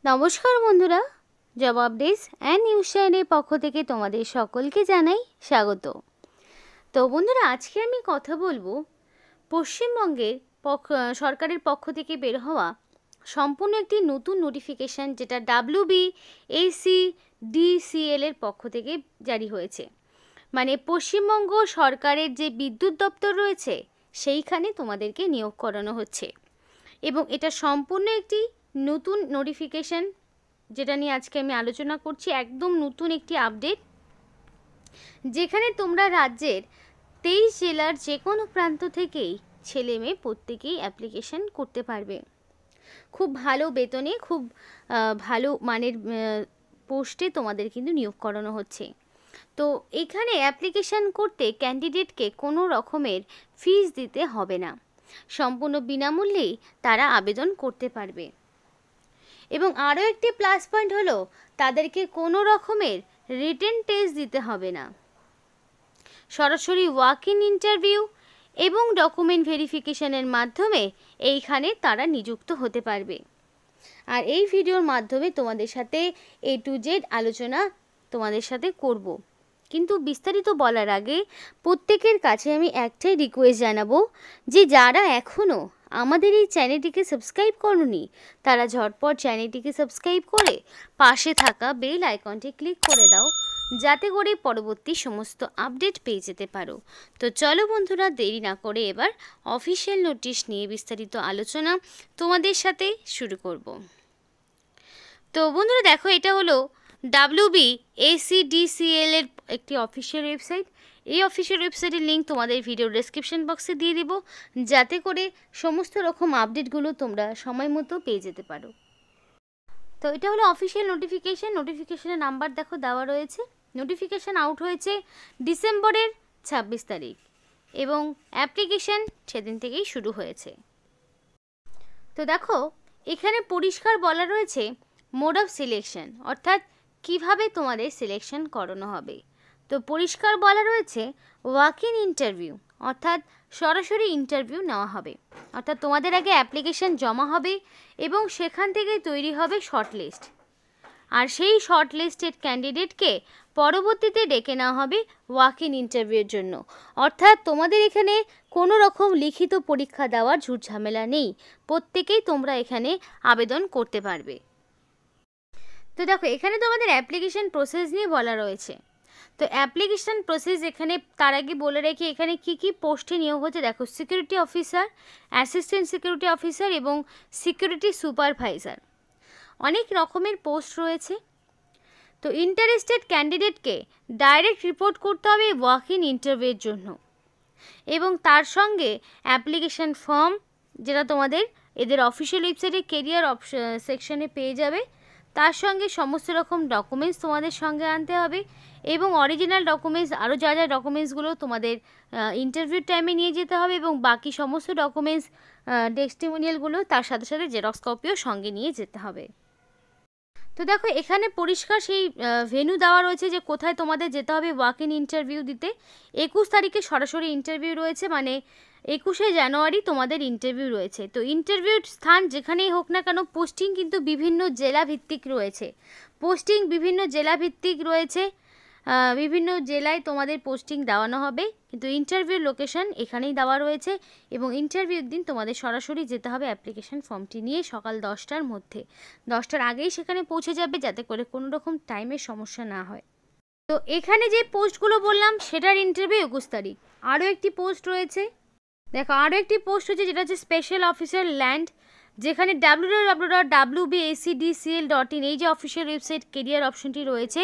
নমস্কার বন্ধুরা, job updates and news চ্যানেলের পক্ষ থেকে তোমাদের সকলকে জানাই স্বাগত। তো বন্ধুরা, আজকে আমি কথা বলবো পশ্চিমবঙ্গের সরকারের পক্ষ থেকে বের হওয়া সম্পূর্ণ একটি নতুন নোটিফিকেশান, যেটা WBACDCL এর পক্ষ থেকে জারি হয়েছে। মানে পশ্চিমবঙ্গ সরকারের যে বিদ্যুৎ দপ্তর রয়েছে সেইখানে তোমাদেরকে নিয়োগ করানো হচ্ছে, এবং এটা সম্পূর্ণ একটি নতুন নোটিফিকেশান, যেটা নিয়ে আজকে আমি আলোচনা করছি। একদম নতুন একটি আপডেট, যেখানে তোমরা রাজ্যের 23 জেলার যে কোনো প্রান্ত থেকেই ছেলে মেয়ে প্রত্যেকেই অ্যাপ্লিকেশান করতে পারবে। খুব ভালো বেতনে, খুব ভালো মানের পোস্টে তোমাদের কিন্তু নিয়োগ করানো হচ্ছে। তো এখানে অ্যাপ্লিকেশান করতে ক্যান্ডিডেটকে কোনো রকমের ফিস দিতে হবে না, সম্পূর্ণ বিনামূল্যেই তারা আবেদন করতে পারবে। এবং আরও একটি প্লাস পয়েন্ট হলো, তাদেরকে কোনো রকমের রিটেন টেস্ট দিতে হবে না, সরাসরি ওয়াক ইন ইন্টারভিউ এবং ডকুমেন্ট ভেরিফিকেশনের মাধ্যমে এইখানে তারা নিযুক্ত হতে পারবে। আর এই ভিডিওর মাধ্যমে তোমাদের সাথে A to Z আলোচনা তোমাদের সাথে করব। কিন্তু বিস্তারিত বলার আগে প্রত্যেকের কাছে আমি একটাই রিকোয়েস্ট জানাবো, যে যারা এখনও আমাদের এই চ্যানেলটিকে সাবস্ক্রাইব করোনি তারা ঝটপট চ্যানেলটিকে সাবস্ক্রাইব করে পাশে থাকা বেল আইকনটি ক্লিক করে দাও, যাতে করে পরবর্তী সমস্ত আপডেট পেয়ে যেতে পারো। তো চলো বন্ধুরা, দেরি না করে এবার অফিসিয়াল নোটিশ নিয়ে বিস্তারিত আলোচনা তোমাদের সাথে শুরু করব। তো বন্ধুরা দেখো, এটা হলো WBACDCL এর একটি অফিসিয়াল ওয়েবসাইট। এই অফিসিয়াল ওয়েবসাইটের লিঙ্ক তোমাদের ভিডিও ডেসক্রিপশন বক্সে দিয়ে দেব, যাতে করে সমস্ত রকম আপডেটগুলো তোমরা সময় মতো পেয়ে যেতে পারো। তো এটা হলো অফিসিয়াল নোটিফিকেশান। নোটিফিকেশানের নাম্বার দেখো দেওয়া রয়েছে। নোটিফিকেশান আউট হয়েছে ডিসেম্বরের 26 তারিখ, এবং অ্যাপ্লিকেশান সেদিন থেকেই শুরু হয়েছে। তো দেখো, এখানে পরিষ্কার বলা রয়েছে মোড অফ সিলেকশন, অর্থাৎ কিভাবে তোমাদের সিলেকশন করানো হবে। তো পরিষ্কার বলা রয়েছে ওয়াক ইন ইন্টারভিউ, অর্থাৎ সরাসরি ইন্টারভিউ নেওয়া হবে। অর্থাৎ তোমাদের আগে অ্যাপ্লিকেশান জমা হবে এবং সেখান থেকে তৈরি হবে শর্ট লিস্ট, আর সেই শর্ট লিস্টেড ক্যান্ডিডেটকে পরবর্তীতে ডেকে নেওয়া হবে ওয়াক ইন ইন্টারভিউর জন্য। অর্থাৎ তোমাদের এখানে কোনো রকম লিখিত পরীক্ষা দেওয়ার ঝুট ঝামেলা নেই, প্রত্যেকেই তোমরা এখানে আবেদন করতে পারবে। তো দেখো, এখানে তোমাদের অ্যাপ্লিকেশান প্রসেস নিয়ে বলা রয়েছে। তো অ্যাপ্লিকেশান প্রসেস এখানে তার আগে বলে রেখে এখানে কি কি পোস্টে নিয়োগ হচ্ছে দেখো, security officer, assistant security officer এবং সিকিউরিটি সুপারভাইজার, অনেক রকমের পোস্ট রয়েছে। তো ইন্টারেস্টেড ক্যান্ডিডেটকে ডাইরেক্ট রিপোর্ট করতে হবে ওয়াক ইন ইন্টারভিউর জন্য, এবং তার সঙ্গে অ্যাপ্লিকেশান ফর্ম, যেটা তোমাদের এদের অফিসিয়াল ওয়েবসাইটে কেরিয়ার সেকশনে পেয়ে যাবে। তার সঙ্গে সমস্ত রকম ডকুমেন্টস তোমাদের সঙ্গে আনতে হবে, এবং অরিজিনাল ডকুমেন্টস আরও যা যা ডকুমেন্টসগুলো তোমাদের ইন্টারভিউ টাইমে নিয়ে যেতে হবে, এবং বাকি সমস্ত ডকুমেন্টস টেস্টিমোনিয়ালগুলো তার সাথে সাথে জেরক্স কপিও সঙ্গে নিয়ে যেতে হবে। তো দেখো, এখানে পরিষ্কার সেই ভেন্যু দেওয়া রয়েছে যে কোথায় তোমাদের যেতে হবে ওয়াক ইন ইন্টারভিউ দিতে। 21 তারিখে সরাসরি ইন্টারভিউ রয়েছে, মানে 21শে জানুয়ারি তোমাদের ইন্টারভিউ রয়েছে। তো ইন্টারভিউর স্থান যেখানেই হোক না কেন, পোস্টিং কিন্তু বিভিন্ন জেলা ভিত্তিক রয়েছে। বিভিন্ন জেলায় তোমাদের পোস্টিং দেওয়ানো হবে, কিন্তু ইন্টারভিউর লোকেশন এখানেই দেওয়া রয়েছে, এবং ইন্টারভিউর দিন তোমাদের সরাসরি যেতে হবে অ্যাপ্লিকেশান ফর্মটি নিয়ে সকাল 10টার মধ্যে। 10টার আগেই সেখানে পৌঁছে যাবে, যাতে করে কোনো রকম টাইমের সমস্যা না হয়। তো এখানে যে পোস্টগুলো বললাম সেটার ইন্টারভিউ 21 তারিখ। আরও একটি পোস্ট রয়েছে দেখো, যেটা হচ্ছে স্পেশাল অফিসার ল্যান্ড, যেখানে www.wbacdcl.in এই যে অফিসিয়াল ওয়েবসাইট কেরিয়ার অপশনটি রয়েছে।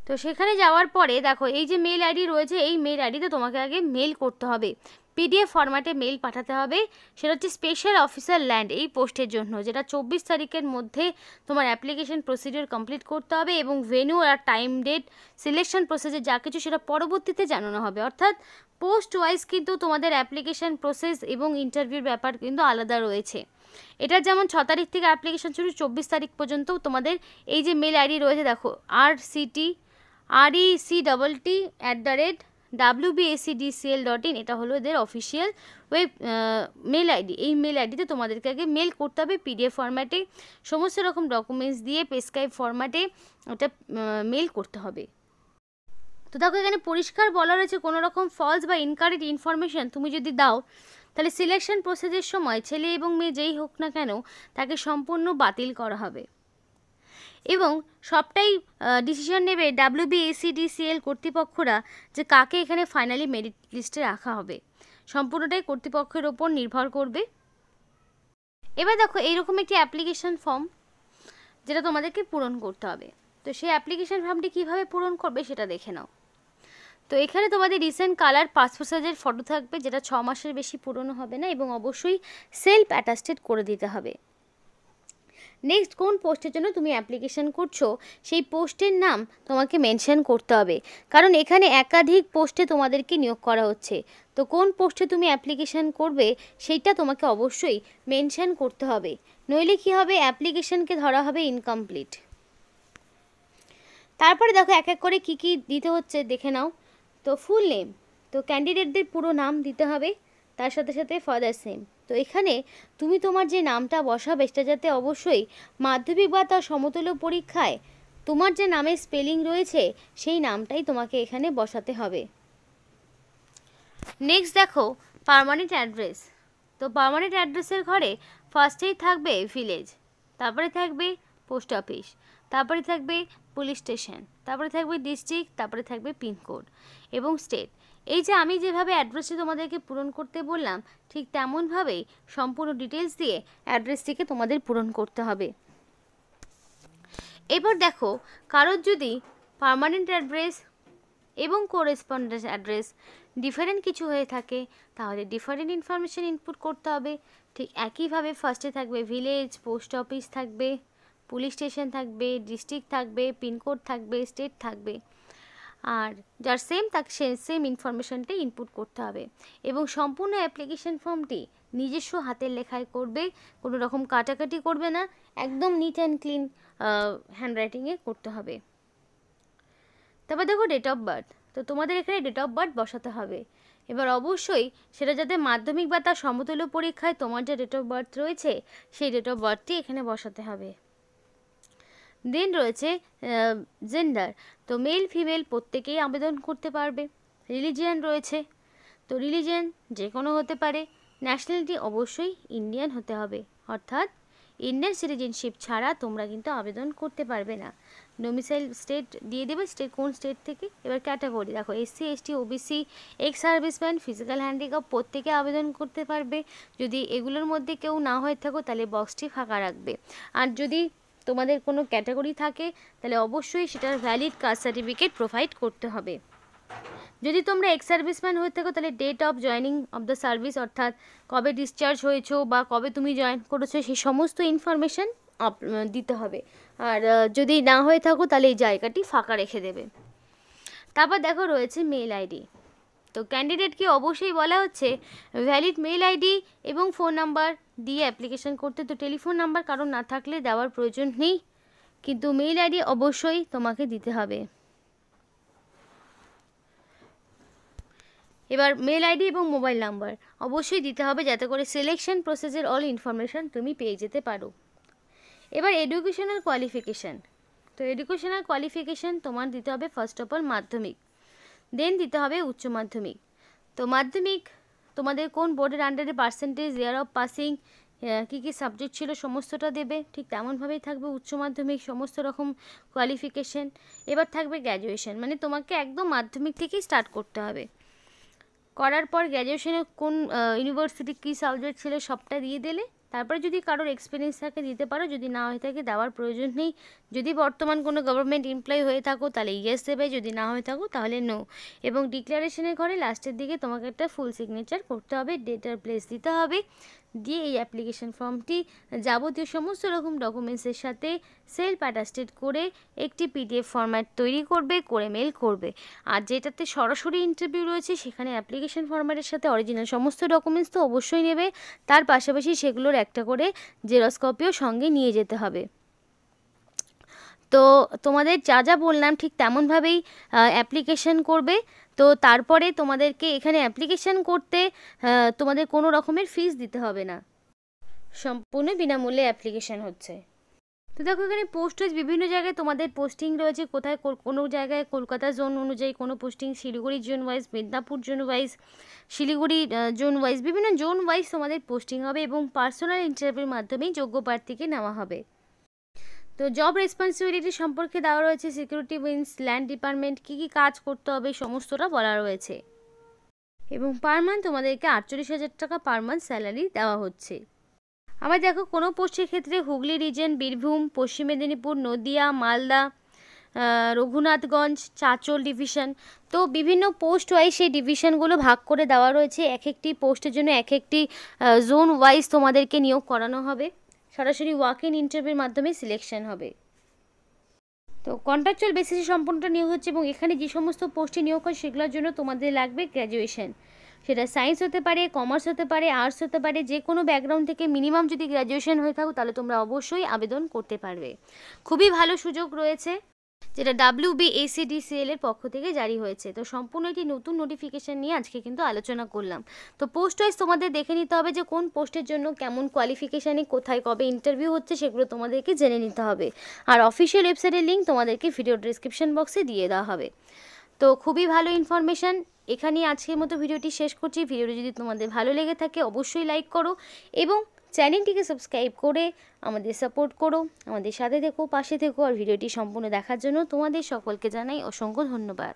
তো সেখানে যাওয়ার পরে দেখো, এই যে মেল আইডি রয়েছে, এই মেল আইডিতে তোমাকে আগে মেল করতে হবে, PDF ফরম্যাটে মেল পাঠাতে হবে। সেটা হচ্ছে স্পেশাল অফিসার ল্যান্ড এই পোস্টের জন্য, যেটা 24 তারিখের মধ্যে তোমার অ্যাপ্লিকেশন প্রসিডিওর কমপ্লিট করতে হবে, এবং ভেন্যু আর টাইম ডেট সিলেকশন প্রসেসে যা কিছু সেটা পরবর্তীতে জানানো হবে। অর্থাৎ পোস্ট ওয়াইজ কিন্তু তোমাদের অ্যাপ্লিকেশন প্রসেস এবং ইন্টারভিউর ব্যাপার কিন্তু আলাদা রয়েছে। এটা যেমন 6 তারিখ থেকে অ্যাপ্লিকেশন শুরু, 24 তারিখ পর্যন্ত তোমাদের এই যে মেল আইডি রয়েছে দেখো, RECTT@, wbacdcl.in, এটা হলো এদের অফিসিয়াল মেল আইডি। এই মেল আইডিতে তোমাদেরকে আগে মেল করতে হবে পিডিএফ ফরম্যাটে, সমস্ত রকম ডকুমেন্টস দিয়ে প্রেসক্রাইব ফরম্যাটে ওটা মেল করতে হবে। তো দেখো এখানে পরিষ্কার বলা রয়েছে কোনো রকম ফলস বা ইনকারেক্ট ইনফরমেশান তুমি যদি দাও তাহলে সিলেকশন প্রসেসের সময় ছেলে এবং মেয়ে যেই হোক না কেন তাকে সম্পূর্ণ বাতিল করা হবে। এবং সবটাই ডিসিশন নেবে WBACDCL কর্তৃপক্ষরা যে কাকে এখানে ফাইনালি মেরিট লিস্টে রাখা হবে, সম্পূর্ণটাই কর্তৃপক্ষের ওপর নির্ভর করবে। এবার দেখো এইরকম একটি অ্যাপ্লিকেশন ফর্ম যেটা তোমাদেরকে পূরণ করতে হবে। তো সেই অ্যাপ্লিকেশন ফর্মটি কীভাবে পূরণ করবে সেটা দেখে নাও। তো এখানে তোমাদের রিসেন্ট কালার পাসপোর্ট সাইজের ফটো থাকবে, যেটা 6 মাসের বেশি পুরনো হবে না, এবং অবশ্যই সেলফ অ্যাটাস্টেড করে দিতে হবে। নেক্সট, কোন পোস্টের জন্য তুমি অ্যাপ্লিকেশন করছো সেই পোস্টের নাম তোমাকে মেনশন করতে হবে, কারণ এখানে একাধিক পোস্টে তোমাদেরকে নিয়োগ করা হচ্ছে। তো কোন পোস্টে তুমি অ্যাপ্লিকেশন করবে সেইটা তোমাকে অবশ্যই মেনশন করতে হবে, নইলে কী হবে, অ্যাপ্লিকেশনকে ধরা হবে ইনকমপ্লিট। তারপরে দেখো এক এক করে কী কী দিতে হচ্ছে দেখে নাও। তো ফুল নেম, তো ক্যান্ডিডেটদের পুরো নাম দিতে হবে, তার সাথে সাথে ফাদার্স নেম। তো এখানে তুমি তোমার যে নামটা বসাবে সেটা যাতে অবশ্যই মাধ্যমিক বা তার সমতুল্য পরীক্ষায় তোমার যে নামের স্পেলিং রয়েছে সেই নামটাই তোমাকে এখানে বসাতে হবে। নেক্সট দেখো পার্মানেন্ট অ্যাড্রেস। তো পার্মানেন্ট অ্যাড্রেসের ঘরে ফার্স্টেই থাকবে ভিলেজ, তারপরে থাকবে পোস্ট অফিস, তারপরে থাকবে পুলিশ স্টেশন, তারপরে থাকবে ডিস্ট্রিক্ট, তারপরে থাকবে পিনকোড এবং স্টেট। এই যে আমি যেভাবে অ্যাড্রেসটি তোমাদেরকে পূরণ করতে বললাম ঠিক তেমনভাবেই সম্পূর্ণ ডিটেলস দিয়ে অ্যাড্রেসটিকে তোমাদের পূরণ করতে হবে। এবার দেখো কারোর যদি পার্মানেন্ট অ্যাড্রেস এবং কোরেসপন্ডেন্স অ্যাড্রেস ডিফারেন্ট কিছু হয়ে থাকে তাহলে ডিফারেন্ট ইনফরমেশান ইনপুট করতে হবে। ঠিক একইভাবে ফার্স্টে থাকবে ভিলেজ, পোস্ট অফিস থাকবে, পুলিশ স্টেশন থাকবে, ডিস্ট্রিক্ট থাকবে, পিনকোড থাকবে, স্টেট থাকবে, আর যার সেম তাকে সেম ইনফরমেশানটাই ইনপুট করতে হবে। এবং সম্পূর্ণ অ্যাপ্লিকেশন ফর্মটি নিজস্ব হাতের লেখায় করবে, কোনো রকম কাটাকাটি করবে না, একদম নিট অ্যান্ড ক্লিন হ্যান্ডরাইটিংয়ে করতে হবে। তারপর দেখো ডেট অফ বার্থ। তো তোমাদের এখানে ডেট অফ বার্থ বসাতে হবে। এবার অবশ্যই সেটা যাতে মাধ্যমিক বা তার সমতুল্য পরীক্ষায় তোমার যে ডেট অফ বার্থ রয়েছে সেই ডেট অফ বার্থটি এখানে বসাতে হবে। দেন রয়েছে জেন্ডার, তো মেল ফিমেল প্রত্যেকেই আবেদন করতে পারবে। রিলিজিয়ান রয়েছে, তো রিলিজিয়ান যে কোনো হতে পারে। ন্যাশনালিটি অবশ্যই ইন্ডিয়ান হতে হবে, অর্থাৎ ইন্ডিয়ান সিটিজেনশিপ ছাড়া তোমরা কিন্তু আবেদন করতে পারবে না। ডোমিসাইল স্টেট দিয়ে দেবে, স্টেট কোন স্টেট থেকে। এবার ক্যাটাগরি দেখো SC ST OBC, ex serviceman, physical handicap প্রত্যেকে আবেদন করতে পারবে। যদি এগুলোর মধ্যে কেউ না হয়ে থাকো তাহলে বক্সটি ফাঁকা রাখবে। আর যদি তোমাদের কোনো ক্যাটাগরি থাকে তাহলে অবশ্যই সেটার ভ্যালিড কাস্ট সার্টিফিকেট প্রোভাইড করতে হবে। যদি তোমরা এক্স সার্ভিসম্যান হয়ে থাকো তাহলে date of joining of the service, অর্থাৎ কবে ডিসচার্জ হয়েছো বা কবে তুমি জয়েন করেছো সেই সমস্ত ইনফরমেশান দিতে হবে। আর যদি না হয়ে থাকো তাহলে এই জায়গাটি ফাঁকা রেখে দেবে। তারপর দেখো রয়েছে মেল আইডি। তো ক্যান্ডিডেটকে অবশ্যই বলা হচ্ছে ভ্যালিড মেল আইডি এবং ফোন নাম্বার দিয়ে অ্যাপ্লিকেশন করতে। তো টেলিফোন নাম্বার কারণ না থাকলে দেওয়ার প্রয়োজন নেই, কিন্তু মেল আইডি অবশ্যই তোমাকে দিতে হবে। এবার মেল আইডি এবং মোবাইল নাম্বার অবশ্যই দিতে হবে যাতে করে সিলেকশন প্রসেসের অল ইনফরমেশান তুমি পেয়ে যেতে পারো। এবার এডুকেশনাল কোয়ালিফিকেশান। তো এডুকেশনাল কোয়ালিফিকেশান তোমার দিতে হবে ফার্স্ট অফ অল মাধ্যমিক, দেন দিতে হবে উচ্চ মাধ্যমিক। তো মাধ্যমিক তোমাদের কোন বোর্ডের আন্ডারে পার্সেন্টেজ, ইয়ার অফ পাসিং, কী কী সাবজেক্ট ছিল সমস্তটা দেবে। ঠিক তেমনভাবেই থাকবে উচ্চ মাধ্যমিক, সমস্ত রকম কোয়ালিফিকেশান। এবার থাকবে গ্র্যাজুয়েশন, মানে তোমাকে একদম মাধ্যমিক থেকেই স্টার্ট করতে হবে। করার পর গ্র্যাজুয়েশনে কোন ইউনিভার্সিটি কী সাবজেক্ট ছিল সবটা দিয়ে দিলে, তারপরে যদি কারোর এক্সপিরিয়েন্স থাকে দিতে পারো, যদি না হয়ে থাকে দেওয়ার প্রয়োজন নেই। যদি বর্তমান কোনো গভর্নমেন্ট এমপ্লয়ি হয়ে থাকো তাহলে ইয়েস দেবে, যদি না হয়ে থাকো তাহলে নো। এবং ডিক্লারেশনের ঘরে লাস্টের দিকে তোমাকে একটা ফুল সিগনেচার করতে হবে, ডেট আর প্লেস দিতে হবে, দিয়ে এই অ্যাপ্লিকেশন ফর্মটি যাবতীয় সমস্ত রকম ডকুমেন্টসের সাথে সেলফ অ্যাটাস্টেড করে একটি PDF ফরম্যাট তৈরি করবে, করে মেল করবে। আর যেটাতে সরাসরি ইন্টারভিউ রয়েছে সেখানে অ্যাপ্লিকেশন ফরম্যাটের সাথে অরিজিনাল সমস্ত ডকুমেন্টস তো অবশ্যই নেবে, তার পাশাপাশি সেগুলোর একটা করে জেরক্স কপিও সঙ্গে নিয়ে যেতে হবে। তো তোমাদের যা যা বললাম ঠিক তেমনভাবেই অ্যাপ্লিকেশন করবে। তো তারপরে তোমাদেরকে এখানে অ্যাপ্লিকেশন করতে তোমাদের কোনো রকমের ফিস দিতে হবে না, সম্পূর্ণ বিনামূল্যে অ্যাপ্লিকেশন হচ্ছে। তো দেখো এখানে পোস্ট ওয়াইজ বিভিন্ন জায়গায় তোমাদের পোস্টিং রয়েছে, কোথায় কোনো জায়গায় কলকাতা জোন অনুযায়ী কোনো posting, Siliguri zone wise, Medinipur zone wise, Siliguri zone wise, বিভিন্ন জোন ওয়াইজ তোমাদের পোস্টিং হবে এবং পার্সোনাল ইন্টারভিউর মাধ্যমেই যোগ্য প্রার্থীকে নেওয়া হবে। তো জব রেসপন্সিবিলিটি সম্পর্কে দেওয়া রয়েছে, সিকিউরিটি উইংস, ল্যান্ড ডিপার্টমেন্ট, কী কী কাজ করতে হবে সমস্তটা বলা রয়েছে। এবং পার মান্থ তোমাদেরকে 48,000 টাকা পার মান্থ স্যালারি দেওয়া হচ্ছে। আবার দেখো কোনো পোস্টের ক্ষেত্রে হুগলি রিজন, বীরভূম, পশ্চিম মেদিনীপুর, নদিয়া, মালদা, রঘুনাথগঞ্জ, চাঁচল ডিভিশন, তো বিভিন্ন পোস্ট ওয়াইজ সেই ডিভিশনগুলো ভাগ করে দেওয়া রয়েছে। এক একটি পোস্টের জন্য এক একটি জোন ওয়াইজ তোমাদেরকে নিয়োগ করানো হবে, সরাসরি ওয়াক ইন ইন্টারভিউর মাধ্যমে সিলেকশন হবে। তো কন্ট্রাকচুয়াল বেসিসে সম্পূর্ণটা নিয়োগ হচ্ছে এবং এখানে যে সমস্ত পোস্টে নিয়োগ হয় সেগুলোর জন্য তোমাদের লাগবে গ্র্যাজুয়েশন। সেটা সায়েন্স হতে পারে, কমার্স হতে পারে, আর্টস হতে পারে, যে কোনো ব্যাকগ্রাউন্ড থেকে মিনিমাম যদি গ্র্যাজুয়েশন হয়ে থাকো তাহলে তোমরা অবশ্যই আবেদন করতে পারবে। খুবই ভালো সুযোগ রয়েছে, যেটা WBACDCL এর পক্ষ থেকে জারি হয়েছে। তো সম্পূর্ণ একটি নতুন নোটিফিকেশান নিয়ে আজকে কিন্তু আলোচনা করলাম। তো পোস্ট ওয়াইজ তোমাদের দেখে নিতে হবে যে কোন পোস্টের জন্য কেমন কোয়ালিফিকেশানে কোথায় কবে ইন্টারভিউ হচ্ছে সেগুলো তোমাদেরকে জেনে নিতে হবে। আর অফিসিয়াল ওয়েবসাইটের লিঙ্ক তোমাদেরকে ভিডিও ডিসক্রিপশন বক্সে দিয়ে দেওয়া হবে। তো খুবই ভালো ইনফরমেশান। এখানেই আজকের মতো ভিডিওটি শেষ করছি। ভিডিওটি যদি তোমাদের ভালো লেগে থাকে অবশ্যই লাইক করো এবং চ্যানেলটিকে সাবস্ক্রাইব করে আমাদের সাপোর্ট করো, আমাদের সাথে থেকো, পাশে থেকো। আর ভিডিওটি সম্পূর্ণ দেখার জন্য তোমাদের সকলকে জানাই অসংখ্য ধন্যবাদ।